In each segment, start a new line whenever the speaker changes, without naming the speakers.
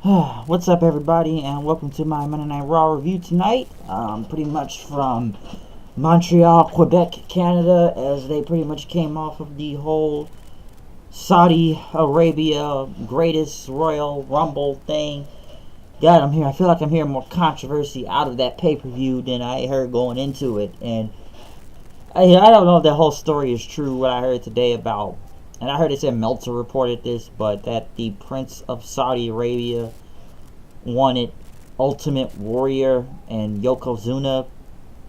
What's up, everybody, and welcome to my Monday Night Raw review tonight. Pretty much from Montreal, Quebec, Canada, as they pretty much came off of the whole Saudi Arabia greatest Royal Rumble thing. God, I feel like I'm hearing more controversy out of that pay-per-view than I heard going into it. And I don't know if that whole story is true, what I heard today about, and I heard it said Meltzer reported this, but that the Prince of Saudi Arabia wanted Ultimate Warrior and Yokozuna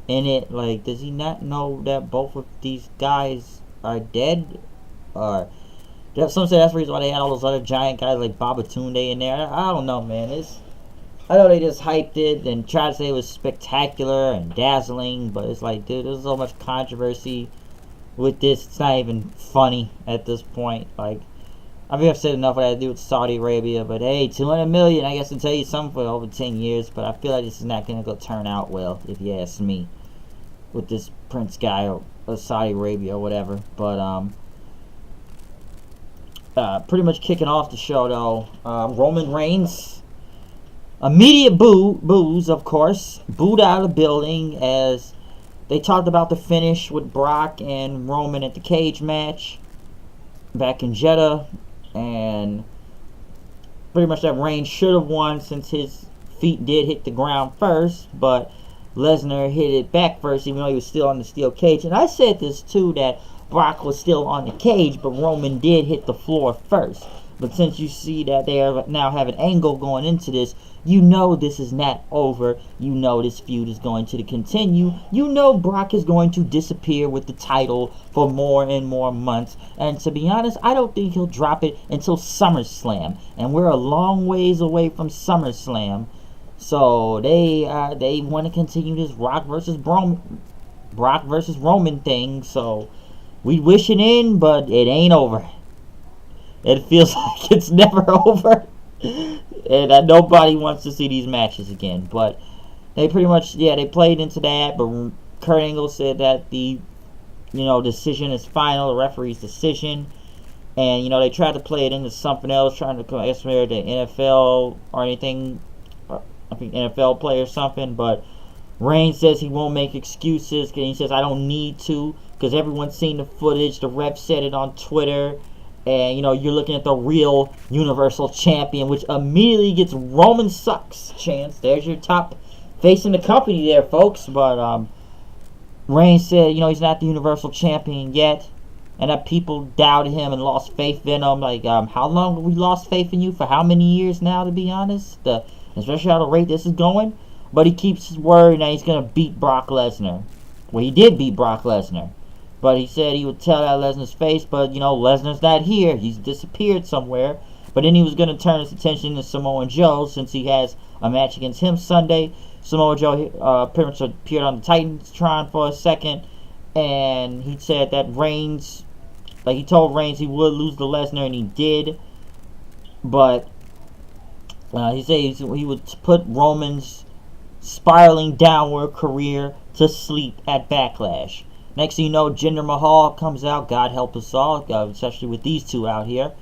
in it. Like, does he not know that both of these guys are dead? Or some say that's the reason why they had all those other giant guys like Babatunde in there. I don't know, man. I know they just hyped it and tried to say it was spectacular and dazzling, but it's like, dude, there's so much controversy with this. It's not even funny at this point. Like, I mean, I've said enough what I do with Saudi Arabia, but hey, 200 million, I guess, to tell you something for over 10 years, but I feel like this is not going to go turn out well, if you ask me, with this Prince guy or Saudi Arabia or whatever. But pretty much kicking off the show, though, Roman Reigns, immediate boos, of course, booed out of the building as they talked about the finish with Brock and Roman at the cage match back in Jeddah. And pretty much that Reigns should have won since his feet did hit the ground first, but Lesnar hit it back first even though he was still on the steel cage. And I said this too, that Brock was still on the cage, but Roman did hit the floor first. But since you see that they now have an angle going into this, you know this is not over. You know this feud is going to continue. You know Brock is going to disappear with the title for more and more months. And to be honest, I don't think he'll drop it until SummerSlam. And we're a long ways away from SummerSlam. So they want to continue this Brock versus Roman thing. So we wish it in, but it ain't over. It feels like it's never over. And nobody wants to see these matches again. But they pretty much, they played into that. But Kurt Angle said that the, decision is final, the referee's decision. And, they tried to play it into something else, trying to compare the NFL or anything. I think NFL play or something. But Reigns says he won't make excuses. And he says, I don't need to. Because everyone's seen the footage. The ref said it on Twitter. And, you're looking at the real Universal Champion, which immediately gets Roman sucks chance. There's your top face in the company there, folks. But Reigns said, he's not the Universal Champion yet. And that people doubted him and lost faith in him. Like, how long have we lost faith in you? For how many years now, to be honest? Especially how the rate this is going. But he keeps his word and he's going to beat Brock Lesnar. Well, he did beat Brock Lesnar. But he said he would tell that Lesnar's face, but, Lesnar's not here. He's disappeared somewhere. But then he was going to turn his attention to Samoa Joe since he has a match against him Sunday. Samoa Joe pretty much appeared on the Titantron for a second. And he said that Reigns, he told Reigns he would lose to Lesnar, and he did. But he said he would put Roman's spiraling downward career to sleep at Backlash. Next thing you know, Jinder Mahal comes out. God help us all, especially with these two out here.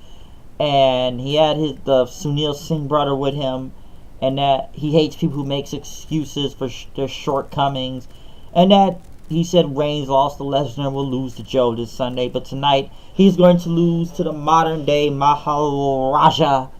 And he had the Sunil Singh brother with him. And that he hates people who makes excuses for their shortcomings. And that he said Reigns lost to Lesnar and will lose to Joe this Sunday. But tonight, he's going to lose to the modern day Maharaja.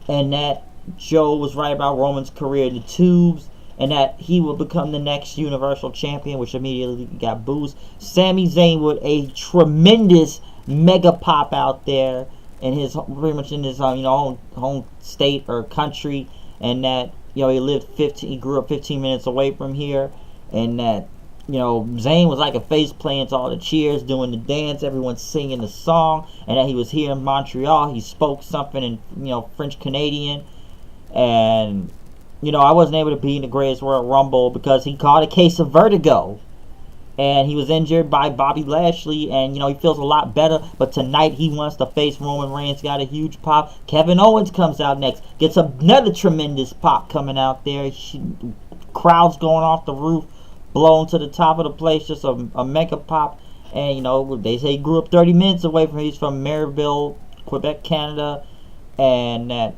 And that Joe was right about Roman's career in the tubes. And that he will become the next Universal Champion, which immediately got boos. Sami Zayn with a tremendous mega pop out there in his pretty much in his home state or country, and that he grew up 15 minutes away from here, and that Zayn was like a face playing to all the cheers, doing the dance, everyone singing the song, and that he was here in Montreal. He spoke something in French Canadian, and I wasn't able to be in the Greatest Royal Rumble because he caught a case of vertigo. And he was injured by Bobby Lashley. And, he feels a lot better. But tonight he wants to face Roman Reigns. Got a huge pop. Kevin Owens comes out next. Gets another tremendous pop coming out there. Crowds going off the roof. Blown to the top of the place. Just a mega pop. And, they say he grew up 30 minutes away from. He's from Marieville, Quebec, Canada. And that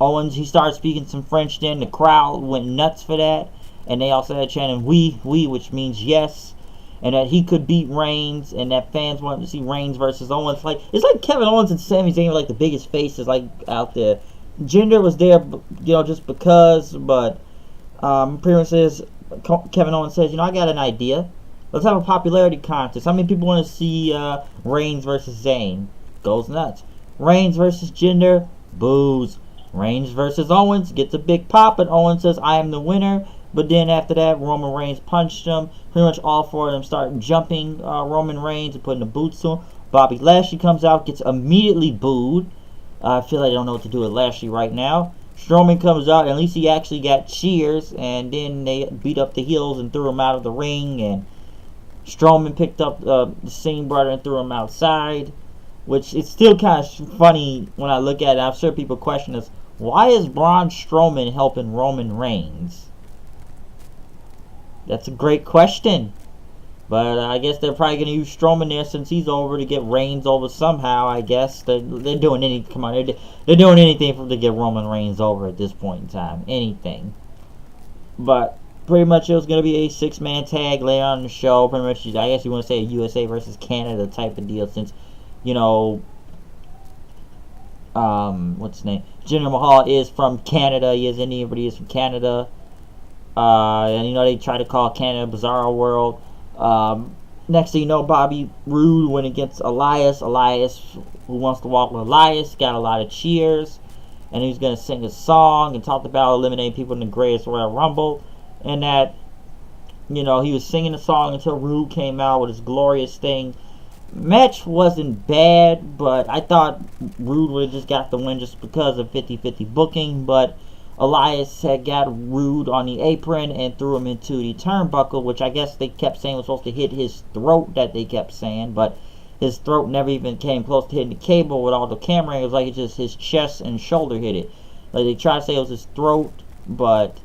Owens, he started speaking some French then. The crowd went nuts for that. And they also had chanting, we, which means yes. And that he could beat Reigns. And that fans wanted to see Reigns versus Owens. Like, it's like Kevin Owens and Sami Zayn were like the biggest faces like out there. Jinder was there, just because. But pretty much says, Kevin Owens says, I got an idea. Let's have a popularity contest. How many people want to see Reigns versus Zayn? Goes nuts. Reigns versus Jinder, boos. Reigns versus Owens gets a big pop, and Owens says, I am the winner. But then after that, Roman Reigns punched him. Pretty much all four of them start jumping Roman Reigns and putting the boots to him. Bobby Lashley comes out, gets immediately booed. I feel like I don't know what to do with Lashley right now. Strowman comes out, and at least he actually got cheers. And then they beat up the heels and threw him out of the ring. And Strowman picked up the Singh brother and threw him outside. Which it's still kind of funny when I look at it. I'm sure people question this. Why is Braun Strowman helping Roman Reigns? That's a great question. But I guess they're probably going to use Strowman there since he's over to get Reigns over somehow, I guess. They're doing anything. Come on, they're doing anything to get Roman Reigns over at this point in time. Anything. But pretty much it was going to be a 6-man tag later on in the show. Pretty much, I guess you want to say a USA versus Canada type of deal since, what's his name? Jinder Mahal is from Canada. He is Indian, but he is from Canada. And they try to call Canada Bizarro World. Next thing you know, Bobby Roode went against Elias. Elias, who wants to walk with Elias, got a lot of cheers. And he was going to sing a song and talked about eliminating people in the Greatest Royal Rumble. And that, he was singing the song until Roode came out with his glorious thing. Match wasn't bad, but I thought Roode would have just got the win just because of 50-50 booking. But Elias had got Roode on the apron and threw him into the turnbuckle, which I guess they kept saying was supposed to hit his throat, that they kept saying, but his throat never even came close to hitting the cable with all the camera. It was like it's just his chest and shoulder hit it. Like they tried to say it was his throat, but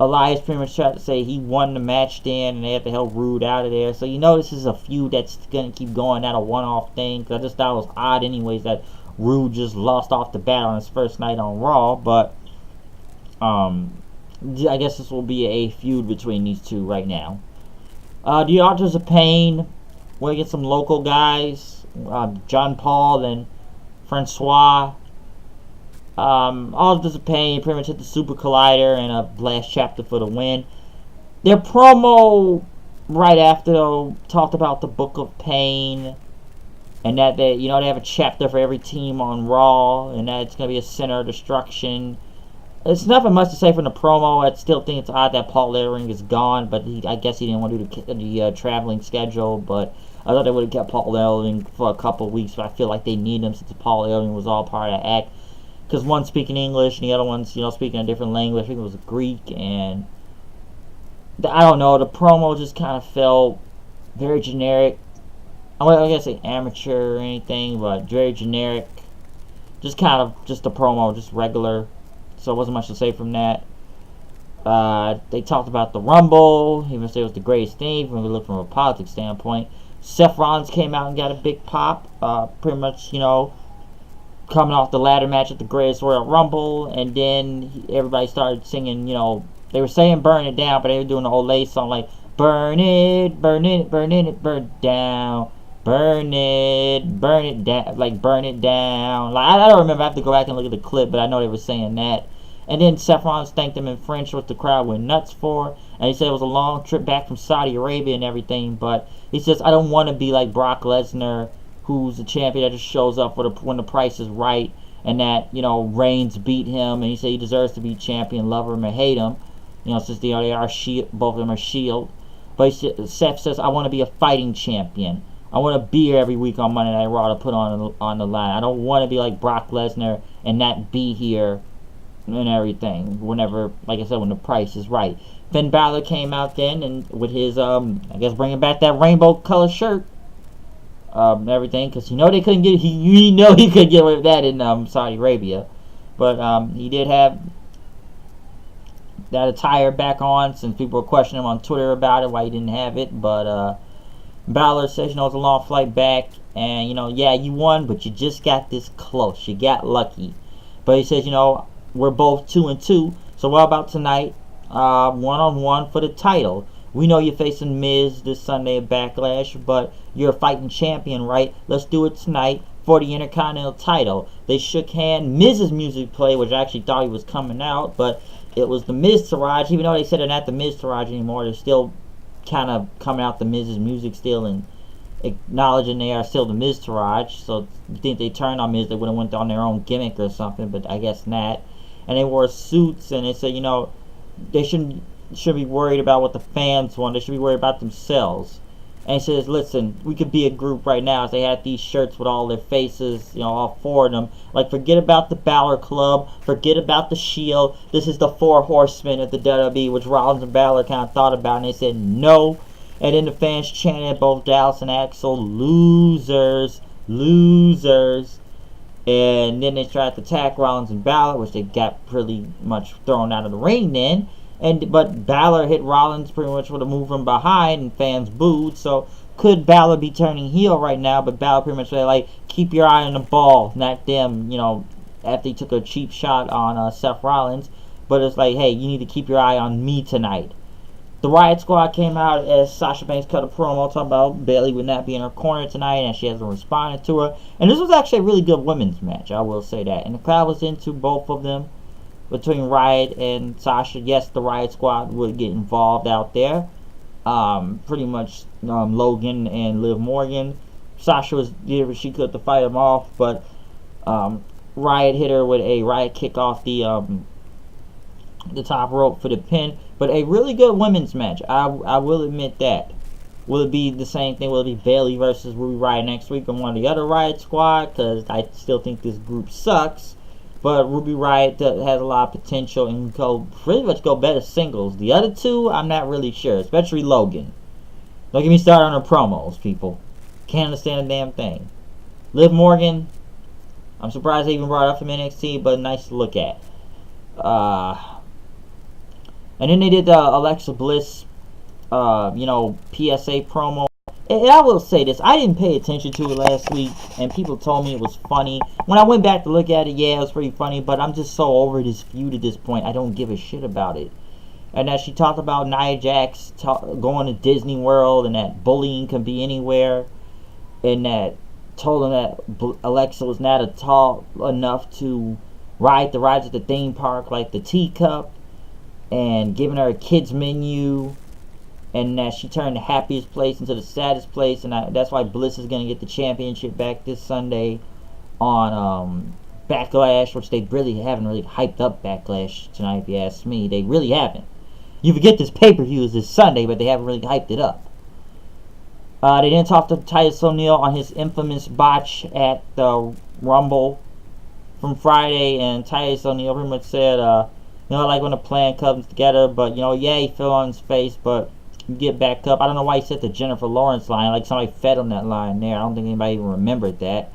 Elias pretty much tried to say he won the match then, and they had to help Roode out of there. So this is a feud that's going to keep going, not a one-off thing. Cause I just thought it was odd anyways that Roode just lost off the bat on his first night on Raw, but I guess this will be a feud between these two right now. The Authors of Pain, we'll get some local guys, John Paul and Francois. Authors of Pain pretty much hit the Super Collider and a Blast Chapter for the win. Their promo right after though talked about the Book of Pain and that they have a chapter for every team on Raw and that it's gonna be a center of destruction. It's nothing much to say from the promo. I still think it's odd that Paul Ellering is gone, but I guess he didn't want to do the traveling schedule. But I thought they would have kept Paul Ellering for a couple of weeks, but I feel like they need him since Paul Ellering was all part of the act. Because one's speaking English and the other one's speaking a different language. I think it was Greek, and I don't know. The promo just kind of felt very generic. I'm not gonna say amateur or anything, but very generic. Just kind of just the promo, just regular. So it wasn't much to say from that. They talked about the Rumble. Even if it was the greatest thing, when we look from a politics standpoint. Seth Rollins came out and got a big pop. Pretty much, coming off the ladder match at the Greatest Royal Rumble. And then everybody started singing, they were saying burn it down, but they were doing the Olay song like, burn it, burn it, burn it, burn it down. Burn it down, like burn it down. Like I don't remember. I have to go back and look at the clip, but I know they were saying that. And then Seth Rollins thanked them in French, which the crowd went nuts for. And he said it was a long trip back from Saudi Arabia and everything. But he says, I don't want to be like Brock Lesnar, who's a champion that just shows up when the price is right. And that, Reigns beat him. And he said he deserves to be champion, love him or hate him. Since they are both of them are Shield. But Seth says, I want to be a fighting champion. I want to be here every week on Monday Night Raw to put on the line. I don't want to be like Brock Lesnar and not be here and everything. Whenever, like I said, when the price is right. Finn Balor came out then and with his, I guess bringing back that rainbow color shirt. Everything, because they couldn't get, he could get away with that in Saudi Arabia. But he did have that attire back on since people were questioning him on Twitter about it, why he didn't have it. But Balor says, it was a long flight back, and, yeah, you won, but you just got this close. You got lucky. But he says, we're both 2-2. So what about tonight? One-on-one for the title. We know you're facing Miz this Sunday at Backlash, but you're a fighting champion, right? Let's do it tonight for the Intercontinental title. They shook hands. Miz's music played, which I actually thought he was coming out, but it was the Miz Taraj. Even though they said they're not the Miz Taraj anymore, they're still kind of coming out the Miz's music still and acknowledging they are still the Miz Taraj. So you think they turned on Miz, they would have went on their own gimmick or something, but I guess not. And they wore suits, and they said, they shouldn't be worried about what the fans want. They should be worried about themselves. And he says, listen, we could be a group right now. As they had these shirts with all their faces, all four of them. Like, forget about the Balor Club. Forget about the Shield. This is the four horsemen of the WWE, which Rollins and Balor kind of thought about. And they said, no. And then the fans chanted both Dallas and Axel, losers, losers. And then they tried to attack Rollins and Balor, which they got pretty much thrown out of the ring then. But Balor hit Rollins pretty much with a move from behind, and fans booed. So could Balor be turning heel right now? But Balor pretty much said, like, keep your eye on the ball, not them. After he took a cheap shot on Seth Rollins. But it's like, hey, you need to keep your eye on me tonight. The Riot Squad came out as Sasha Banks cut a promo talking about Bayley would not be in her corner tonight, and she hasn't responded to her. And this was actually a really good women's match, I will say that. And the crowd was into both of them. Between Riot and Sasha, yes, the Riot Squad would get involved out there. Pretty much Logan and Liv Morgan. Sasha did what she could to fight them off, but Riot hit her with a Riot kick off the top rope for the pin. But a really good women's match. I will admit that. Will it be the same thing? Will it be Bayley versus Ruby Riott next week on one of the other Riot Squad? Because I still think this group sucks. But Ruby Riott has a lot of potential and pretty much go better singles. The other two, I'm not really sure. Especially Logan. Don't get me started on her promos, people. Can't understand a damn thing. Liv Morgan, I'm surprised they even brought her up from NXT, but nice to look at. And then they did the Alexa Bliss, PSA promo. And I will say this, I didn't pay attention to it last week, and people told me it was funny. When I went back to look at it, yeah, it was pretty funny, but I'm just so over this feud at this point, I don't give a shit about it. And that she talked about Nia Jax going to Disney World, and that bullying can be anywhere, and that told him that Alexa was not tall enough to ride the rides at the theme park like the teacup, and giving her a kids menu, and that she turned the happiest place into the saddest place, and that's why Bliss is going to get the championship back this Sunday on Backlash, which they really haven't really hyped up Backlash tonight, if you ask me. They really haven't. You forget this pay-per-view is this Sunday, but they haven't really hyped it up. They didn't talk to Titus O'Neil on his infamous botch at the Rumble from Friday, and Titus O'Neil pretty much said, like when a plan comes together, but, yeah, he fell on his face, but get back up. I don't know why he said the Jennifer Lawrence line, like somebody fed him that line there. I don't think anybody even remembered that.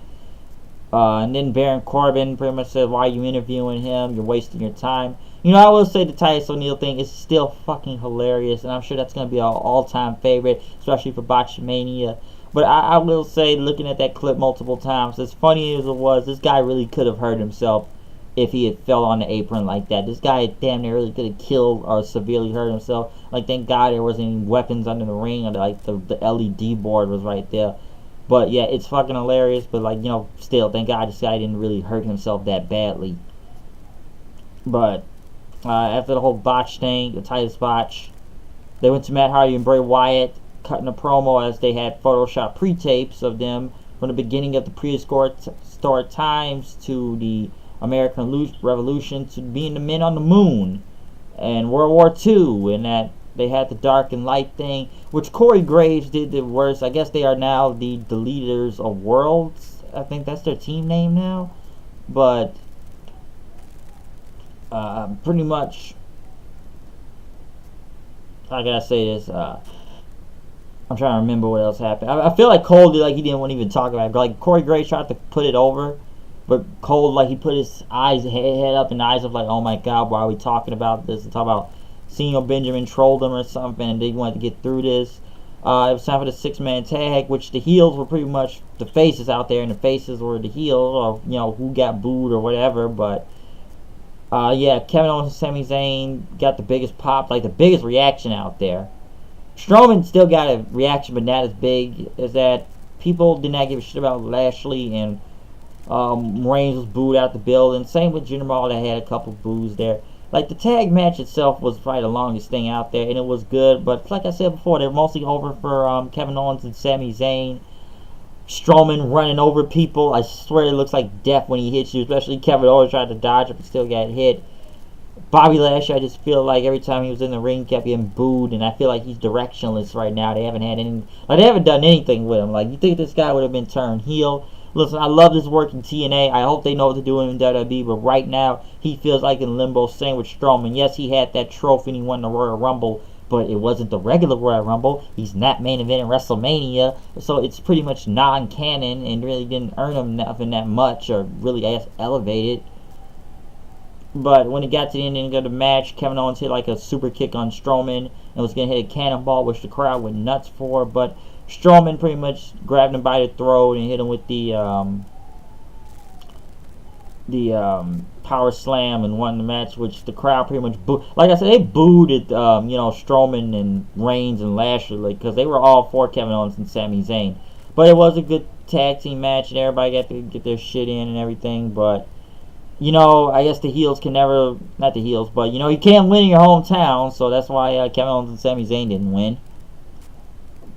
And then Baron Corbin pretty much said, why are you interviewing him? You're wasting your time. I will say the Titus O'Neil thing is still fucking hilarious, and I'm sure that's going to be an all-time favorite, especially for Botchamania. But I will say, looking at that clip multiple times, as funny as it was, this guy really could have hurt himself if he had fell on the apron like that. This guy damn near really could have killed or severely hurt himself. Like, thank God there wasn't any weapons under the ring, or like the LED board was right there. But yeah, it's fucking hilarious, but like, still, thank God this guy didn't really hurt himself that badly. But after the whole botch thing, the Titus botch, they went to Matt Hardy and Bray Wyatt, cutting a promo as they had Photoshop pre-tapes of them from the beginning of the prehistoric times to the American Revolution to being the men on the moon and World War II, and that they had the dark and light thing, which Corey Graves did the worst. I guess they are now the Deleters of Worlds. I think that's their team name now. But pretty much, I gotta say this. I'm trying to remember what else happened. I feel like Cole did, like he didn't want to even talk about it. Like Corey Graves tried to put it over, but Cole, like, he put his head up and eyes up like, oh my God, why are we talking about this? And talk about Senor Benjamin trolled him or something, and they wanted to get through this. It was time for the 6-man tag, which the heels were pretty much the faces out there, and the faces were the heels, or who got booed or whatever. But Yeah, Kevin Owens and Sami Zayn got the biggest pop, like the biggest reaction out there. Strowman still got a reaction, but not as big as that. People did not give a shit about Lashley, and Reigns was booed out the building. Same with Jinder Mahal, that had a couple boos there. Like the tag match itself was probably the longest thing out there, and it was good. But like I said before, they're mostly over for Kevin Owens and Sami Zayn. Strowman running over people. I swear it looks like death when he hits you, especially Kevin Owens tried to dodge it but still got hit. Bobby Lashley, I just feel like every time he was in the ring, he kept getting booed, and I feel like he's directionless right now. They haven't had any, like they haven't done anything with him. Like you think this guy would have been turned heel? Listen, I love this work in TNA. I hope they know what to do in WWE, but right now he feels like in limbo. Same with Strowman. Yes, he had that trophy and he won the Royal Rumble, but it wasn't the regular Royal Rumble. He's not main event in WrestleMania, so it's pretty much non-canon and really didn't earn him nothing that much or really elevated. But when it got to the ending of the match, Kevin Owens hit like a super kick on Strowman and was going to hit a cannonball, which the crowd went nuts for. But Strowman pretty much grabbed him by the throat and hit him with the power slam and won the match, which the crowd pretty much booed. Like I said, they booed at Strowman and Reigns and Lashley because they were all for Kevin Owens and Sami Zayn. But it was a good tag team match and everybody got to get their shit in and everything. But I guess the heels can never, not the heels, but, you can't win in your hometown, so that's why Kevin Owens and Sami Zayn didn't win.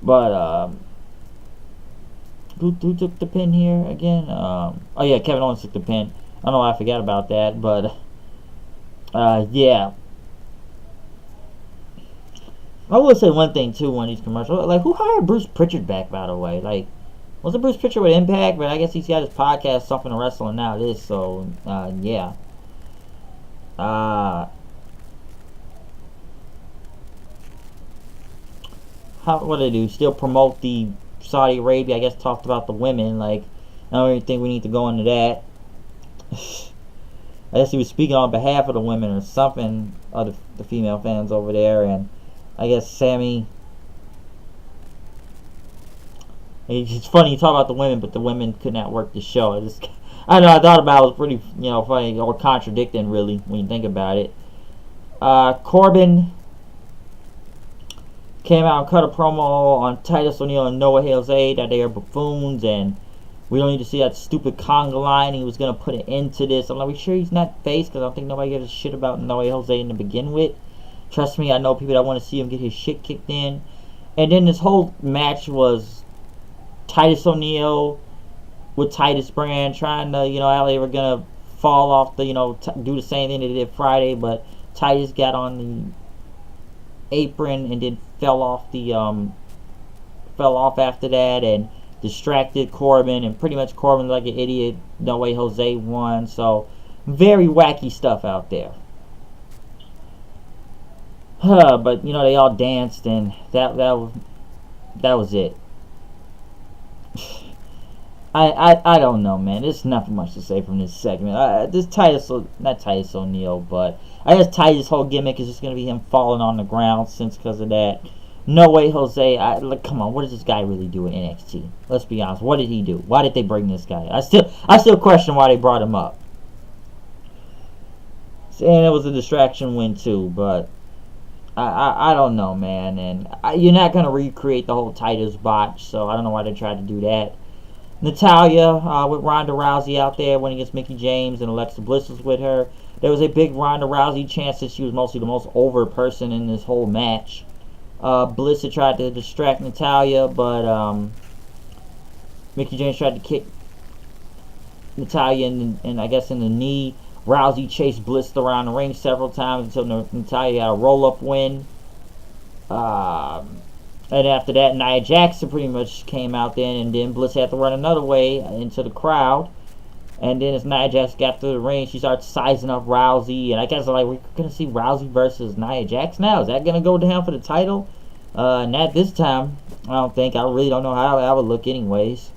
But, who took the pin here again? Oh, yeah, Kevin Owens took the pin. I don't know why I forgot about that, but, yeah. I will say one thing, too, on these commercials. Like, who hired Bruce Pritchard back, by the way? Like, wasn't Bruce Pritchard with Impact? But I guess he's got his podcast, Something to Wrestling now. It is, so, yeah. What do they do? Still promote the Saudi Arabia? I guess talked about the women. Like, I don't even think we need to go into that. I guess he was speaking on behalf of the women or something, of the female fans over there. And I guess Sammy... It's funny you talk about the women, but the women could not work the show. I know I thought about it was pretty, funny or contradicting, really, when you think about it. Corbin came out and cut a promo on Titus O'Neil and Noah Jose that they are buffoons and we don't need to see that stupid conga line. He was gonna put an end to this. I'm like, we sure he's not face? Because I don't think nobody gives a shit about Noah Jose to begin with. Trust me, I know people that want to see him get his shit kicked in. And then this whole match was Titus O'Neil with Titus Brand trying to, how they were going to fall off the, do the same thing they did Friday, but Titus got on the apron and then fell off after that and distracted Corbin, and pretty much Corbin like an idiot. No way Jose won, so very wacky stuff out there. But, they all danced and that was it. I don't know, man. There's nothing much to say from this segment. This not Titus O'Neil, but I guess Titus' whole gimmick is just going to be him falling on the ground because of that. No way, Jose. Come on, what does this guy really do in NXT? Let's be honest. What did he do? Why did they bring this guy? I still question why they brought him up. And it was a distraction win too, but I don't know, man. And you're not going to recreate the whole Titus botch, so I don't know why they tried to do that. Natalya with Ronda Rousey out there winning against Mickie James, and Alexa Bliss was with her. There was a big Ronda Rousey chance that she was mostly the most over person in this whole match. Bliss had tried to distract Natalya, but Mickie James tried to kick Natalya and I guess in the knee. Rousey chased Bliss around the ring several times until Natalya got a roll-up win. And after that, Nia Jackson pretty much came out then, and then Bliss had to run another way into the crowd. And then as Nia Jax got to the ring, she started sizing up Rousey. And I guess like we're going to see Rousey versus Nia Jax now. Is that going to go down for the title? Not this time. I don't think. I really don't know how that would look anyways.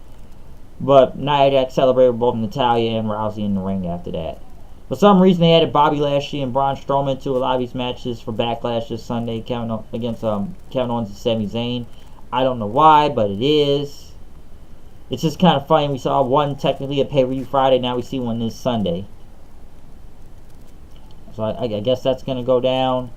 But Nia Jax celebrated both Natalya and Rousey in the ring after that. For some reason, they added Bobby Lashley and Braun Strowman to a lot of these matches for Backlash this Sunday against Kevin Owens and Sami Zayn. I don't know why, but it is. It's just kind of funny. We saw one technically at pay-per-view Friday. Now we see one this Sunday. So I guess that's going to go down.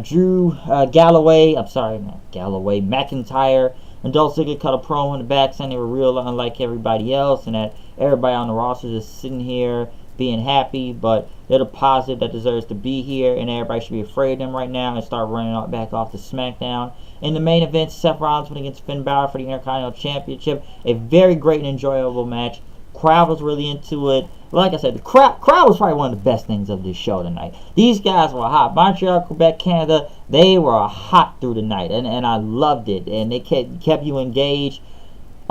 Drew Galloway, I'm sorry, not Galloway, McIntyre and Dolph Ziggler cut a promo in the back saying they were real unlike everybody else and that everybody on the roster is just sitting here being happy, but they're the positive that deserves to be here, and everybody should be afraid of them right now and start running back off to SmackDown. In the main event, Seth Rollins went against Finn Balor for the Intercontinental Championship. A very great and enjoyable match. Crowd was really into it. Like I said, the crowd was probably one of the best things of this show tonight. These guys were hot. Montreal, Quebec, Canada, they were hot through the night, and I loved it. And they kept you engaged.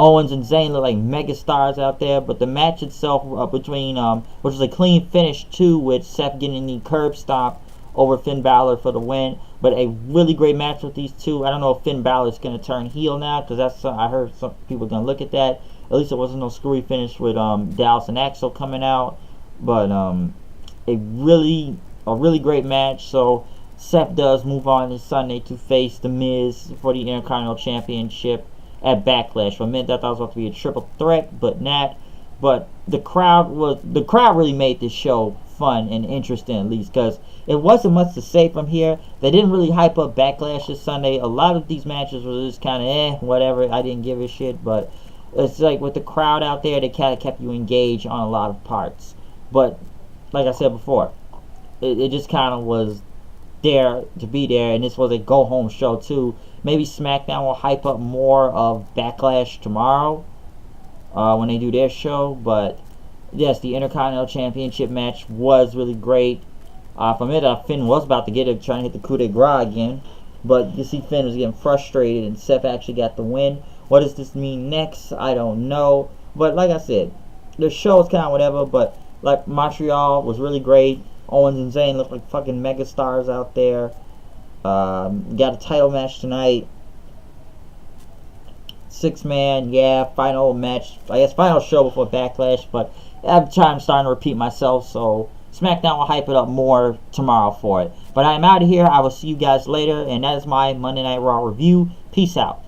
Owens and Zayn look like megastars out there, but the match itself between, which was a clean finish too, with Seth getting the curb stomp over Finn Balor for the win. But a really great match with these two. I don't know if Finn Balor is going to turn heel now, because that's I heard some people are going to look at that. At least it wasn't no screwy finish with Dallas and Axel coming out. But a really great match. So Seth does move on this Sunday to face The Miz for the Intercontinental Championship at Backlash. For a minute, I thought it was about to be a triple threat, but not. But the crowd really made this show fun and interesting, at least, because it wasn't much to say from here. They didn't really hype up Backlash this Sunday. A lot of these matches were just kind of whatever. I didn't give a shit, but it's like with the crowd out there, they kind of kept you engaged on a lot of parts. But like I said before, it just kind of was there to be there, and this was a go-home show too. Maybe SmackDown will hype up more of Backlash tomorrow when they do their show. But yes, the Intercontinental Championship match was really great. From it, Finn was about to get it, trying to hit the coup de grace again. But you see Finn was getting frustrated, and Seth actually got the win. What does this mean next? I don't know. But like I said, the show is kind of whatever. But like Montreal was really great. Owens and Zayn look like fucking megastars out there. Got a title match tonight. 6-man, yeah, final match. I guess final show before Backlash. But I'm starting to repeat myself. So SmackDown will hype it up more tomorrow for it. But I'm out of here. I will see you guys later. And that is my Monday Night Raw review. Peace out.